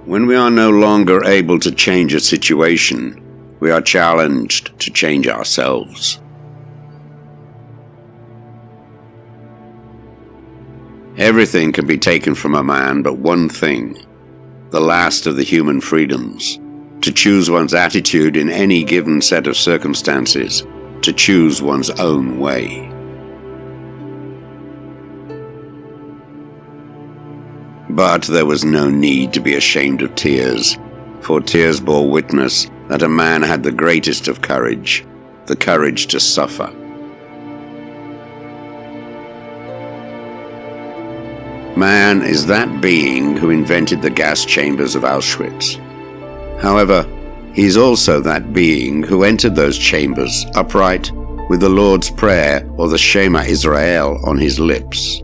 When we are no longer able to change a situation, we are challenged to change ourselves. Everything can be taken from a man but one thing, the last of the human freedoms, to choose one's attitude in any given set of circumstances, to choose one's own way. But there was no need to be ashamed of tears, for tears bore witness that a man had the greatest of courage, the courage to suffer. Man is that being who invented the gas chambers of Auschwitz. However, he is also that being who entered those chambers upright with the Lord's Prayer or the Shema Israel on his lips.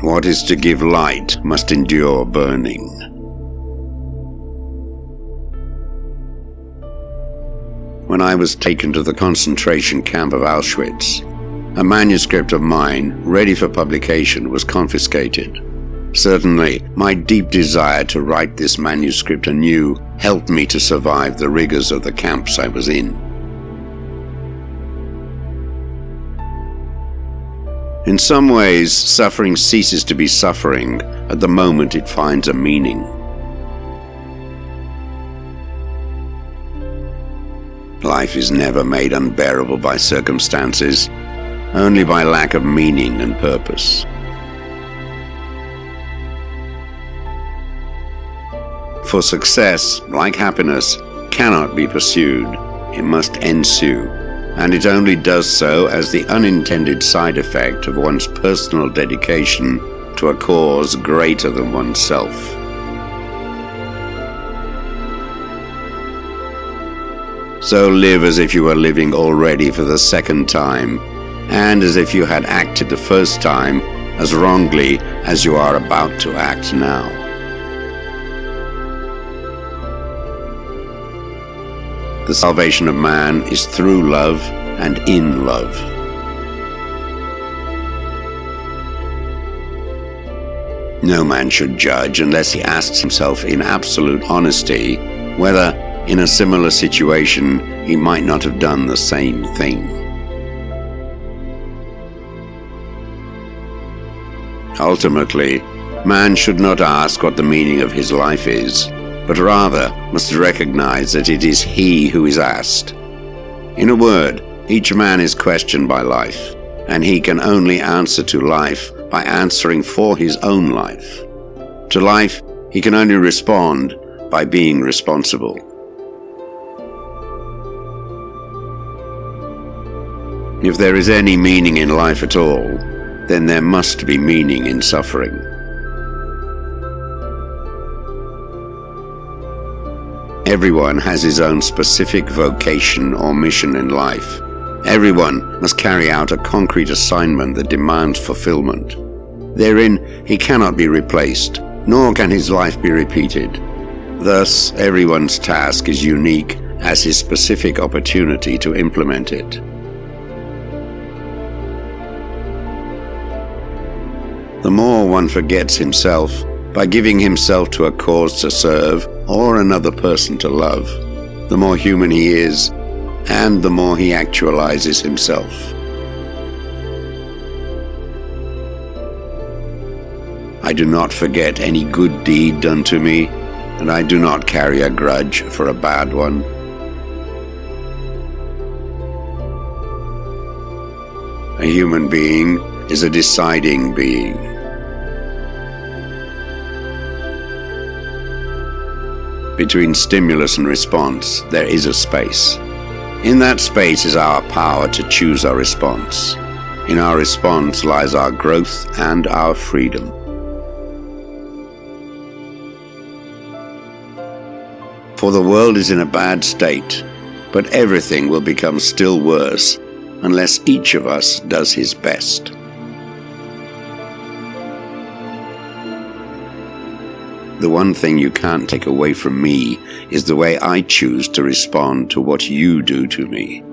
What is to give light must endure burning. When I was taken to the concentration camp of Auschwitz, a manuscript of mine, ready for publication, was confiscated. Certainly, my deep desire to write this manuscript anew helped me to survive the rigors of the camps I was in. In some ways, suffering ceases to be suffering at the moment it finds a meaning. Life is never made unbearable by circumstances, only by lack of meaning and purpose. For success, like happiness, cannot be pursued. It must ensue, and it only does so as the unintended side effect of one's personal dedication to a cause greater than oneself. So live as if you were living already for the second time, and as if you had acted the first time as wrongly as you are about to act now. The salvation of man is through love and in love. No man should judge unless he asks himself in absolute honesty whether, in a similar situation, he might not have done the same thing. Ultimately, man should not ask what the meaning of his life is, but rather must recognize that it is he who is asked. In a word, each man is questioned by life, and he can only answer to life by answering for his own life. To life, he can only respond by being responsible. If there is any meaning in life at all, then there must be meaning in suffering. Everyone has his own specific vocation or mission in life. Everyone must carry out a concrete assignment that demands fulfillment. Therein he cannot be replaced, nor can his life be repeated. Thus, everyone's task is unique as his specific opportunity to implement it. The more one forgets himself by giving himself to a cause to serve or another person to love, the more human he is, and the more he actualizes himself. I do not forget any good deed done to me, and I do not carry a grudge for a bad one. A human being is a deciding being. Between stimulus and response, there is a space. In that space is our power to choose our response. In our response lies our growth and our freedom. For the world is in a bad state, but everything will become still worse unless each of us does his best. The one thing you can't take away from me is the way I choose to respond to what you do to me.